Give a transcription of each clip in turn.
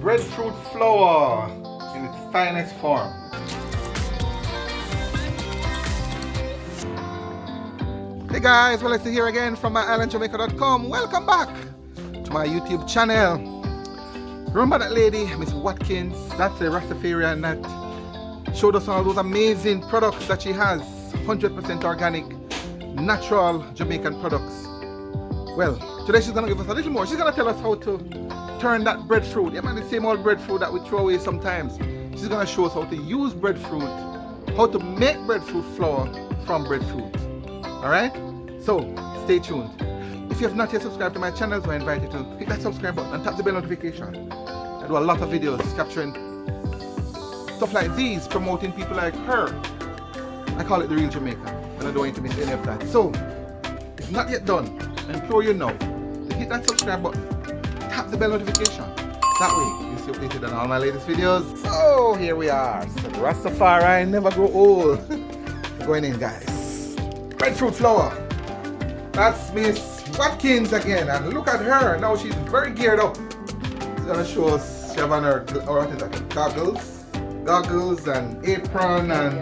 breadfruit flour in its finest form. Hey guys, well, it's here again from My-Island-Jamaica.com. Welcome back to my YouTube channel. Remember that lady, Miss Watkins? That's a Rastafarian that showed us all those amazing products that she has. 100% organic, natural Jamaican products. Well, today she's gonna give us a little more. She's gonna tell us how to turn that breadfruit. Yeah man, the same old breadfruit that we throw away sometimes. She's gonna show us how to use breadfruit, how to make breadfruit flour from breadfruit. Alright? So, stay tuned. If you have not yet subscribed to my channel, so I invite you to hit that subscribe button and tap the bell notification. I do a lot of videos capturing stuff like these, promoting people like her. I call it the real Jamaica, and I don't want you to miss any of that. So, if not yet done, I implore you now to hit that subscribe button, tap the bell notification. That way, you'll stay updated on all my latest videos. So, here we are. So, the Rastafarian never grow old. We're going in, guys. Breadfruit flour. That's Miss Watkins again, and look at her. Now she's very geared up. She's gonna show us, she have on her, what is that, goggles and apron and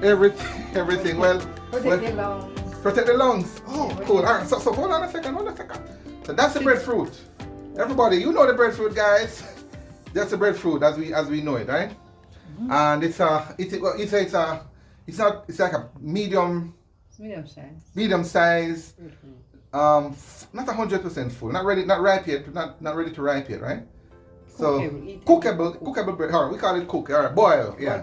everything. Well, Protect the lungs. Protect the lungs. Oh, cool. All right, so hold on a second. So that's the breadfruit. Everybody, you know the breadfruit, guys. That's the breadfruit as we know it, right? Mm-hmm. And it's like a medium size. Not 100% full. Not ripe yet. Not ready to ripe yet, right? So cookable bread. All right, we call it cook. All right, boil. Yeah.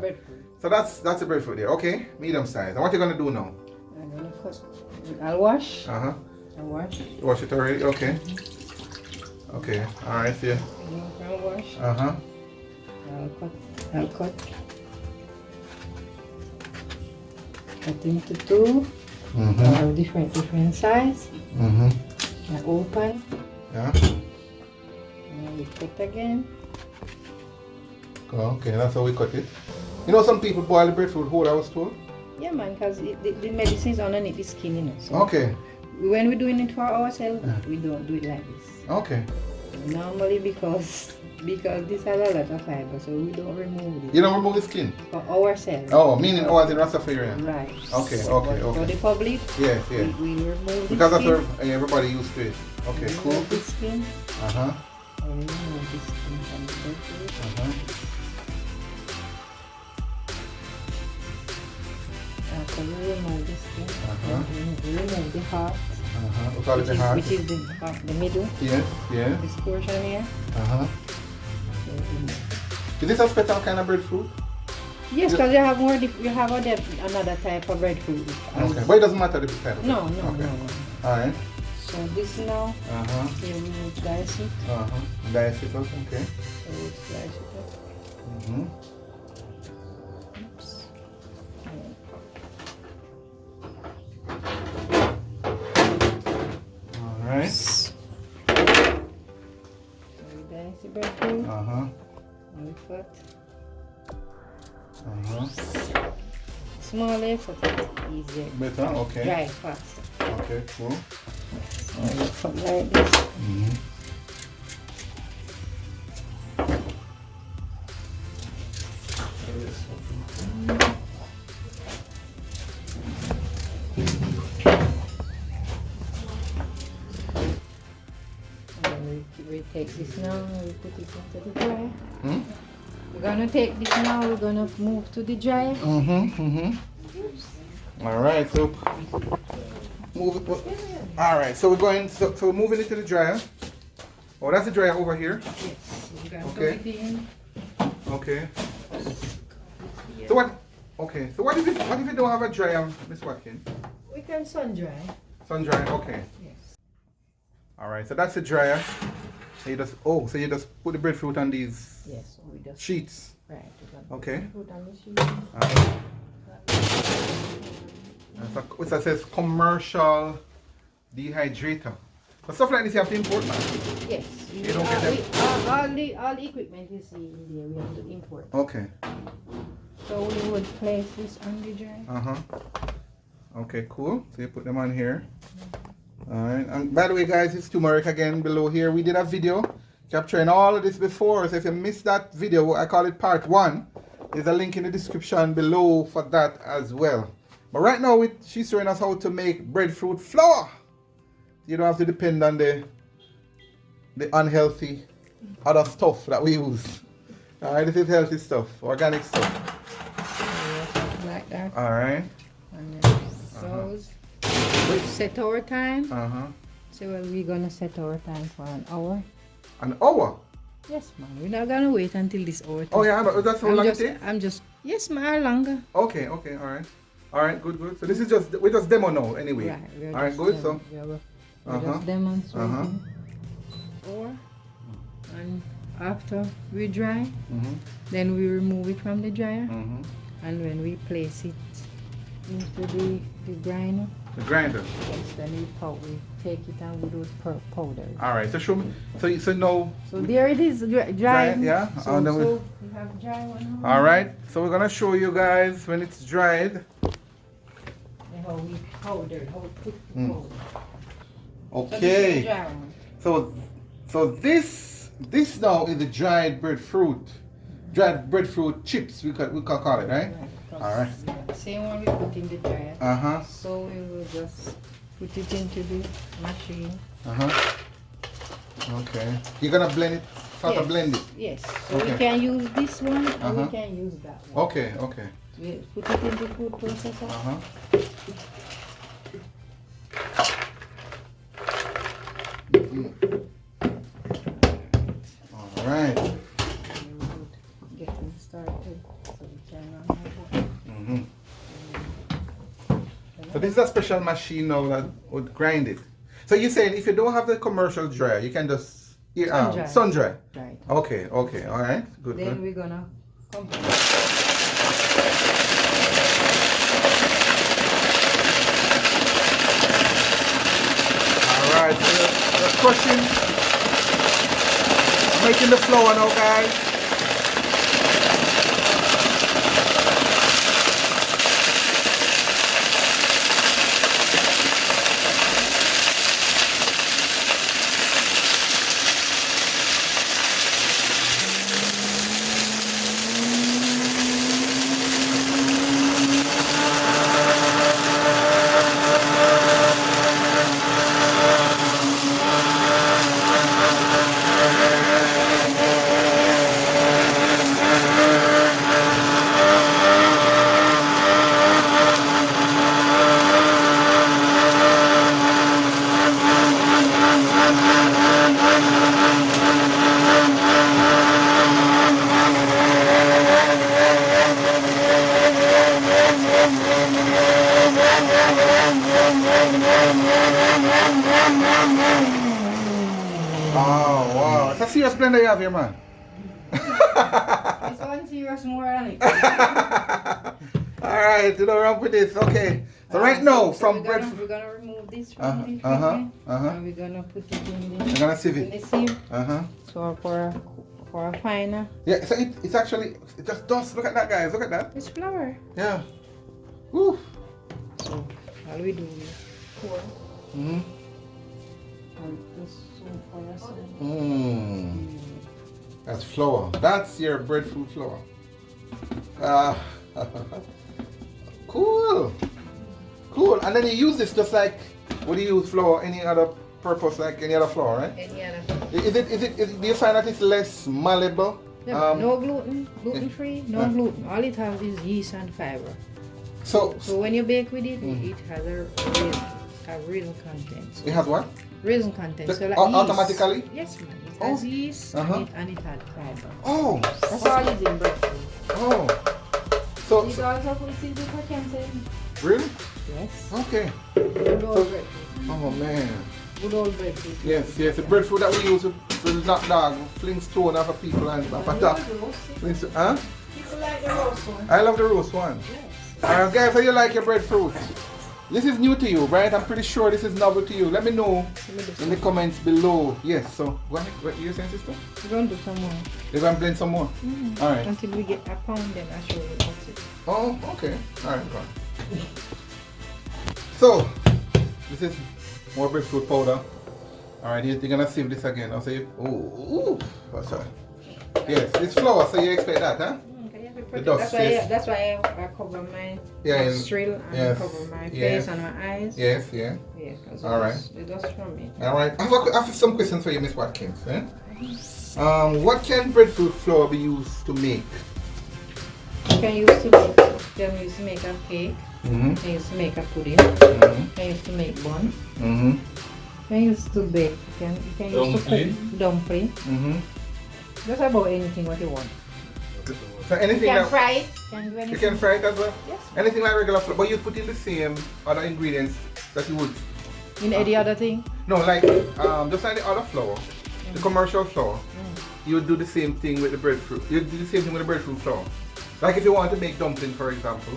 So that's the breadfruit there. Okay, medium size. And what you gonna do now? I'm gonna cut. I'll wash. I'll wash. Wash it already. Okay. Okay. All right. Yeah. I'll wash. I'll cut. Cut into two. Of different size. I open. Yeah. And we cut again. Okay, that's how we cut it. You know, some people boil the breadfruit whole, I was told. Yeah, man, because the medicine is underneath the skin, you know. So okay. When we're doing it for ourselves, we don't do it like this. Okay. Normally, because this has a lot of fiber, so we don't remove it. You don't remove the skin? For ourselves. Oh, meaning ours in Rastafarian. Right. Okay. For the public, yes. we remove the because skin. Because that's everybody used to it. Okay, we cool. remove the skin. We remove the skin from the breadfruit. After we remove the skin, we remove the heart. We call it the heart. Which is the middle. Yes. This portion here. Is this a special kind of breadfruit? Yes, because you have another type of breadfruit. Okay, but it doesn't matter the type of No. Alright. So this now, here we will slice it. Slice it up, okay. So we'll slice it up. Oops. Alright. So we dice the breadfruit. And we cut. Smaller for it easier. Better, okay. Dry faster. Okay, cool. So we cut like this. We take this now and we put it into the dryer. We're gonna take this now, we're gonna move to the dryer. Alright, so move it. Alright, so we're moving it to the dryer. Oh, that's the dryer over here? Yes. We're gonna okay. put it in. Okay. So what if you don't have a dryer, Miss Watkins? We can sun dry. Sun dry, okay. Yes. Alright, so that's the dryer. So you just put the breadfruit on these sheets. Right. Okay. Put on the sheet. It says commercial dehydrator. But stuff like this you have to import, man. Yes. You don't get them. All the equipment you see in there we have to import. Okay. So we would place this on the dryer. Okay, cool. So you put them on here. Alright. And by the way guys, it's turmeric again below here. We did a video capturing all of this before. So if you missed that video, I call it part 1. There's a link in the description below for that as well. But right now, she's showing us how to make breadfruit flour. You don't have to depend on the unhealthy other stuff that we use. Alright, this is healthy stuff, organic stuff. Like that. Alright. And then we set our time. So we're gonna set our time for an hour. An hour? Yes, ma'am. We're not gonna wait until this hour. Oh yeah, that's how long it takes? Yes, ma'am, longer. Okay, alright. Alright, good. So this is we're just demo now anyway. Right. Alright, good. So we're just demonstrating. And after we dry, then we remove it from the dryer. And when we place it into the grinder. The grinder. Yes, then we take it and we do it powder. Alright, so show me. So now. So there it is, dry. Yeah. So we have dry one. Alright, so we're gonna show you guys when it's dried. How we powder, how we put the powder. Okay. So this now is the dried breadfruit. Dried breadfruit chips, we can call it, right? Alright. Same one we put in the dryer. So we will just put it into the machine. Okay. You're gonna blend it, blend it? Yes. So we can use this one and we can use that one. Okay. We put it in the food processor. Alright. Getting started. So we turn on So this is a special machine now that would grind it. So you're saying if you don't have the commercial dryer, you can just sun dry. Right. Okay, alright. Good. Then we're gonna Alright, so we're crushing, making the flour now, guys. Oh, wow. It's a serious blender you have here, man. This one serious more on it. Alright, you don't wrong with this. Okay. So right now, from breadfruit. We're gonna remove this from the and we're gonna put it in the, You're gonna sieve it. in the sieve. So for a finer. Yeah, so it's actually, it just dust. Look at that, guys. Look at that. It's flour. Yeah. Woo. So all we do is pour. And just for yourself. That's flour. That's your breadfruit flour. Cool. And then you use this just like, what do you use flour? Any other purpose like any other flour, right? Any other. Is it, do you find that it's less malleable? Yeah, no gluten, gluten-free, no gluten. All it has is yeast and fiber. So when you bake with it, it has a resin content. It has what? Resin content. Just So like automatically? yeast. Yes, ma'am. It has yeast and it has fiber. Oh. That's all is in breadfruit. Oh. So You also put seasoning for cancer. really? Yes. Okay. Good old breadfruit. Oh man. Good old breadfruit. Yes. The breadfruit that we use will knock dog, fling stone off of people and off of that. Huh? People like the roast one. I love the roast one. Yes. Guys, how you like your breadfruit? This is new to you, right? I'm pretty sure this is novel to you. Let me know in the comments below. Yes, so what you saying, sister? We're going to do some more. You're going to blend some more? Alright. Until we get a pound, then I'll show you what's it. Oh, okay. Alright, go on. So, this is more breadfruit powder. Alright, you're gonna sieve this again. I'll say, ooh, what's that? Yes, it's flour, so you expect that, huh? The dust, that's why I cover my nostril and cover my face and my eyes. Yes, yeah. Yeah, alright. The dust from it. Alright, I have some questions for you, Miss Watkins. Eh? What can breadfruit flour be used to make? You can use to make a cake. You can use to make a pudding. You can use to make buns. You can use to bake. You can use to cook dumpling. Just about anything what you want. So anything you can fry it. You can fry it as well? Yes. Anything like regular flour, but you put in the same other ingredients that you would. In any other thing? No, like just like the other flour, the commercial flour, you would do the same thing with the breadfruit. You would do the same thing with the breadfruit flour. Like if you want to make dumpling, for example,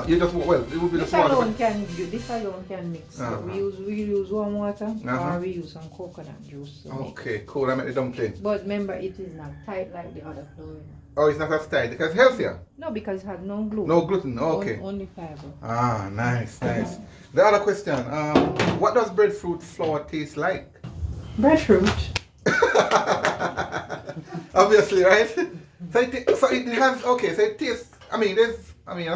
you just it would be this just water. This alone can mix. We use warm water or we use some coconut juice. Okay, cool. I make the dumpling. But remember, it is not tight like the other flour. Oh, it's not as tight because it's healthier. No, because it has no gluten. No gluten. Okay. Only fiber. Ah, nice. The other question: what does breadfruit flour taste like? Breadfruit. Obviously, right? So it has. Okay, so it tastes. I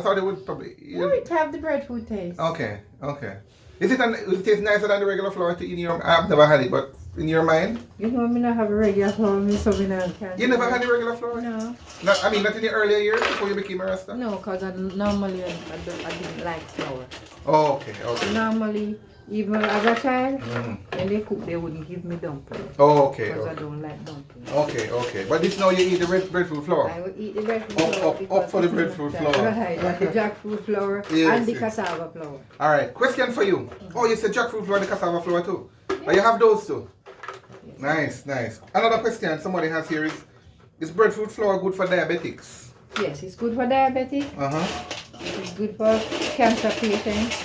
thought it would probably. No, it have the breadfruit taste. Okay. Will it taste nicer than the regular flour in your? I've never had it, but in your mind? You know, I have a regular flour, You never had the regular flour? No. Not in the earlier years before you became a Rasta? No, because normally I didn't like flour. Oh, okay. Normally, even as a child, when they cook, they wouldn't give me dumpling. Oh, okay. Because I don't like dumpling. Okay. But this now you eat the breadfruit flour? I would eat the breadfruit flour. Up for the breadfruit flour. Right, the jackfruit flour and the cassava flour. Alright, question for you. Oh, you said jackfruit flour and the cassava flour too? Yeah. You have those too? Yes. Nice. Another question somebody has here is breadfruit flour good for diabetics? Yes, it's good for diabetics. It's good for cancer patients.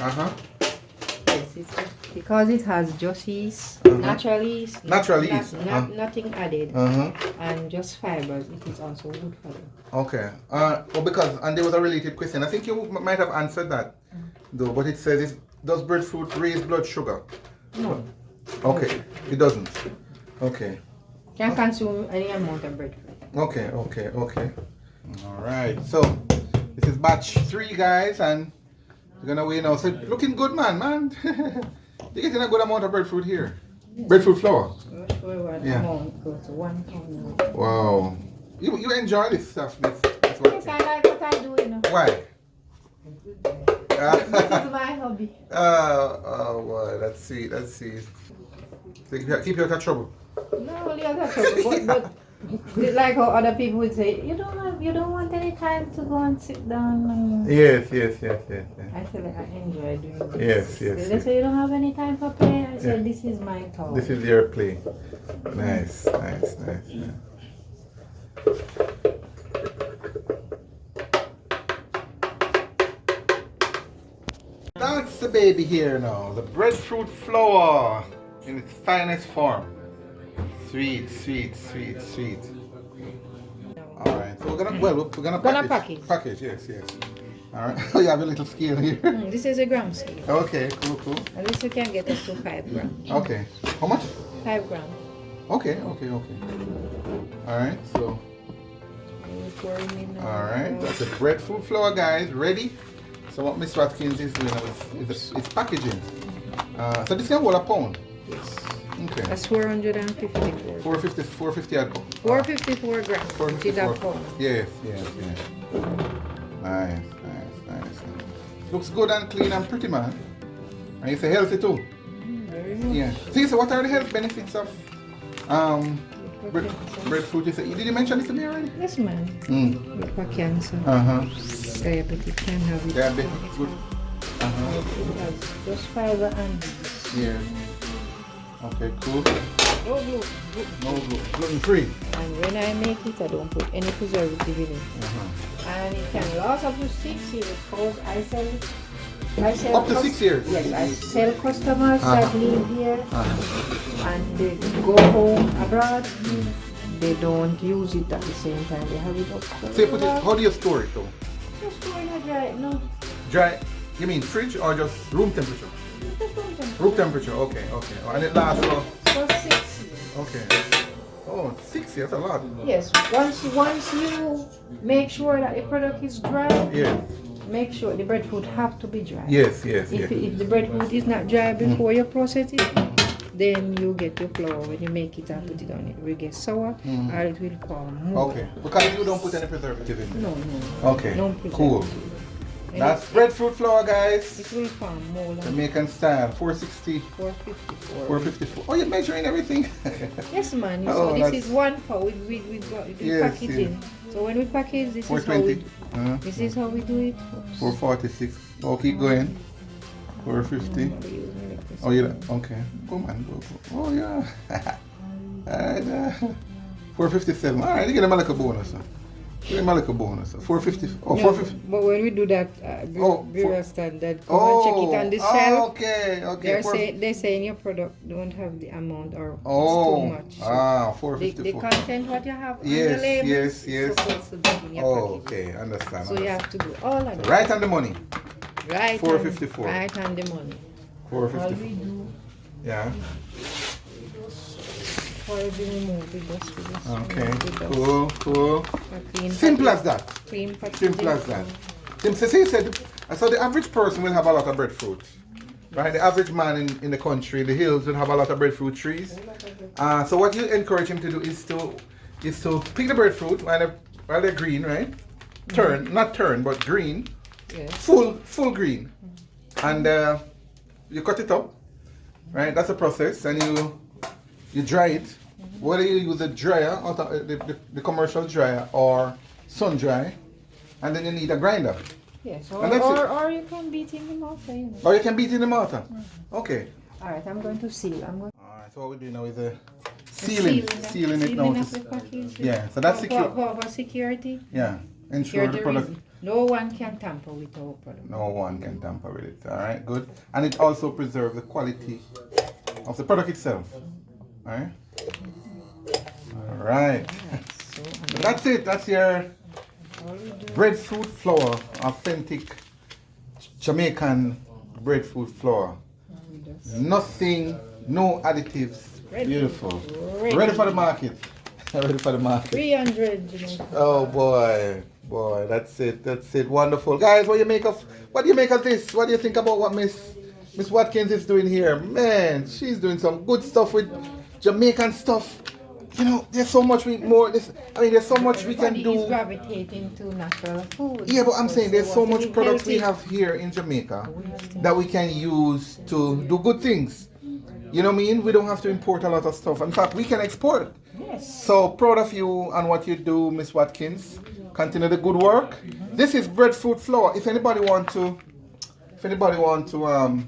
Yes, it's good because it has just yeast, natural yeast. Nothing added. And just fibers. It is also good for them. Okay. And there was a related question. I think you might have answered that though, but it says, does breadfruit raise blood sugar? No. Okay, it doesn't. Okay. Can consume any amount of breadfruit. Okay. Alright, so this is batch 3, guys, and we're gonna weigh now. So looking good, man. You're getting a good amount of breadfruit here. Yes. Breadfruit flour. Amount goes to 1 pound. Wow. You enjoy this stuff, Miss? Yes, I like what I do, you know. Why? This is my hobby. Oh boy, let's see. Keep you out of trouble. No, only out of trouble, but like how other people would say, you don't want any time to go and sit down. Yes. I feel like I enjoy doing Yes. this. They say you don't have any time for play. I said this is my talk. This is your play. Nice. That's the baby here now. The breadfruit flour in its finest form. Sweet. Alright, so we're gonna package, yes. Alright, you have a little scale here. This is a gram scale. Okay, cool. At least you can get up to 5 grams. Okay, how much? 5 grams. Okay. Alright, so. Alright, that's the breadfruit flour, guys, ready. So what Miss Watkins is doing is packaging. So this can hold a pound. Yes. Okay. That's 454. 454 grams. 454. Yes. Nice. Looks good and clean and pretty, man. And it's healthy too. Very much. Yeah. So what are the health benefits of breadfruit? Did you mention this to me already? Yes, man. For cancer. Diabetic can have it. Diabetic, good. It has just fiber and yeah. Okay, cool. No gluten free. And when I make it, I don't put any preservative in it. And it can last up to 6 years because I sell up to 6 years? Yes, I sell customers that live here and they go home abroad. They don't use it at the same time. They have it up. So you put it, how do you store it though? Just store it dry, no. Dry? You mean fridge or just room temperature? Room temperature, okay. And it lasts for 6 years. okay. Oh, 6 years, that's a lot. Yes, once you make sure that the product is dry, make sure the breadfruit have to be dry. Yes. If the breadfruit is not dry before you process it, then you get your flour when you make it and put it on it. It will get sour or it will form more. Okay, because you don't put any preservative in there. No. Okay, No cool. That's breadfruit flour, guys. It will form more. Jamaican Style, 460. 454. 454. Oh, you're measuring everything? Yes, man. Oh, so this is 1 pound. We packaging. So when we package, this is how we. This is how we do it. 446. Oh, keep going. 450. Oh, yeah. Okay. Come on. Go. Oh, yeah. Alright. 457. Alright, you get a malaka bonus. Give me a little bonus. 450. Oh, no, 450. But when we do that, Bureau standard, come and check it on the shelf. Okay. They're saying your product don't have the amount or it's too much. So 454. The content what you have on the label yes. supposed to be in your package. Okay, understand. So you have to do all of that. Right on the money. Right. 454. Right on the money. 454. All we do. Yeah. Okay. Cool. Simple as that. Simple as that. So you said, so the average person will have a lot of breadfruit. Right? The average man in the country, the hills, will have a lot of breadfruit trees. So what you encourage him to do is to pick the breadfruit while they're green, right? Not turn, but green. Yes. Full green. And you cut it up, right? That's the process. And you dry it. Whether you use a dryer, or the commercial dryer, or sun dry, and then you need a grinder. Yes, or you can beat in the mortar. You know. Or you can beat in the mortar. Okay. Alright, I'm going to seal. Alright, so what we do now is sealing it now. The package. Yeah, so that's secure. For security. Yeah, ensure the product. No one can tamper with our product. No one can tamper with it. Alright, good. And it also preserves the quality of the product itself. Alright. Alright. So that's it. That's your breadfruit flour. Authentic Jamaican breadfruit flour. Nothing, no additives. Beautiful. Ready for the market. Ready for the market. 300. Oh boy. That's it. Wonderful. Guys, what do you make of this? What do you think about what Miss Watkins is doing here? Man, she's doing some good stuff with Jamaican stuff. You know, there's so much there's so much we can do. Everybody is gravitating to natural food. Yeah, but I'm saying there's so much products we have here in Jamaica that we can use to do good things. You know what I mean? We don't have to import a lot of stuff. In fact, we can export. Yes. So proud of you and what you do, Miss Watkins. Continue the good work. This is breadfruit flour. If anybody want to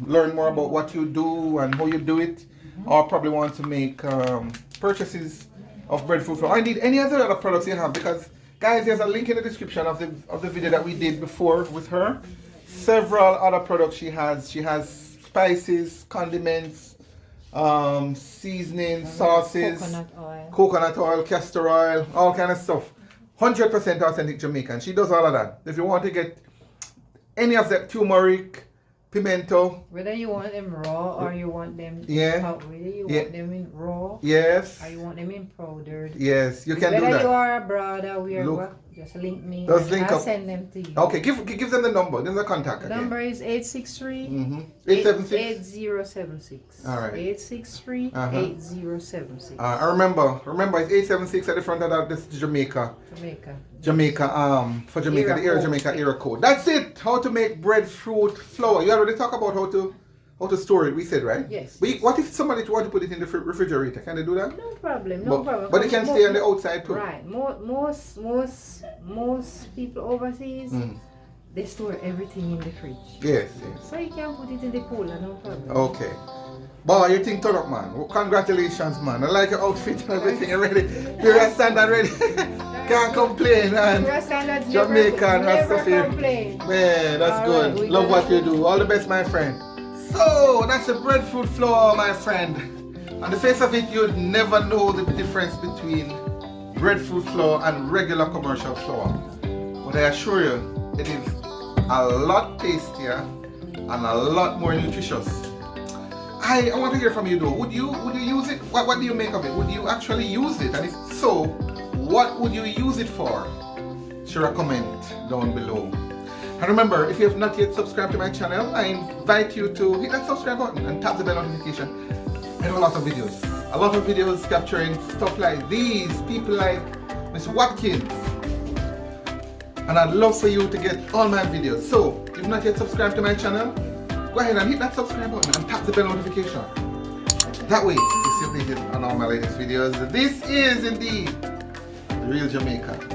learn more about what you do and how you do it, or probably want to make purchases of breadfruit flour, or indeed any other products you have, because guys, there's a link in the description of the video that we did before with her. Several other products she has. She has spices, condiments, seasoning, sauces, coconut oil, castor oil, all kind of stuff. 100% authentic Jamaican. She does all of that. If you want to get any of that, turmeric, pimento. Whether you want them raw or you want them want them in raw. Yes. Or you want them in powdered. Yes, you can do that. Whether you are abroad or wherever, just link me. I'll send them to you. Okay, give them the number. There's a contact. The number is 863 8076. All right. 863 8076. I remember it's 876 at the front of that. This is Jamaica, for Jamaica, the Jamaica era code. That's it. How to make breadfruit flour. You already talked about how to store it. We said, right? Yes. But what if somebody want to put it in the refrigerator? Can they do that? No problem. But it can stay on the outside too. Right. Most people overseas, they store everything in the fridge. Yes. So you can put it in the cooler, no problem. Okay. Boy, your thing turn up, man. Well, congratulations, man. I like your outfit and everything. You're ready. You're standard ready. Can't complain, man. Jamaican, Rastafarian. Man, that's good. Right, love what you do. All the best, my friend. So, that's a breadfruit flour, my friend. On the face of it, you'd never know the difference between breadfruit flour and regular commercial flour. But I assure you, it is a lot tastier and a lot more nutritious I want to hear from you though. Would you use it? What do you make of it? Would you actually use it? And if so, what would you use it for? Share a comment down below. And remember, if you have not yet subscribed to my channel, I invite you to hit that subscribe button and tap the bell notification. I do a lot of videos capturing stuff like these, people like Miss Watkins. And I'd love for you to get all my videos. So, if you've not yet subscribed to my channel, go ahead and hit that subscribe button and tap the bell notification. That way, you stay updated on all my latest videos. This is indeed the real Jamaica.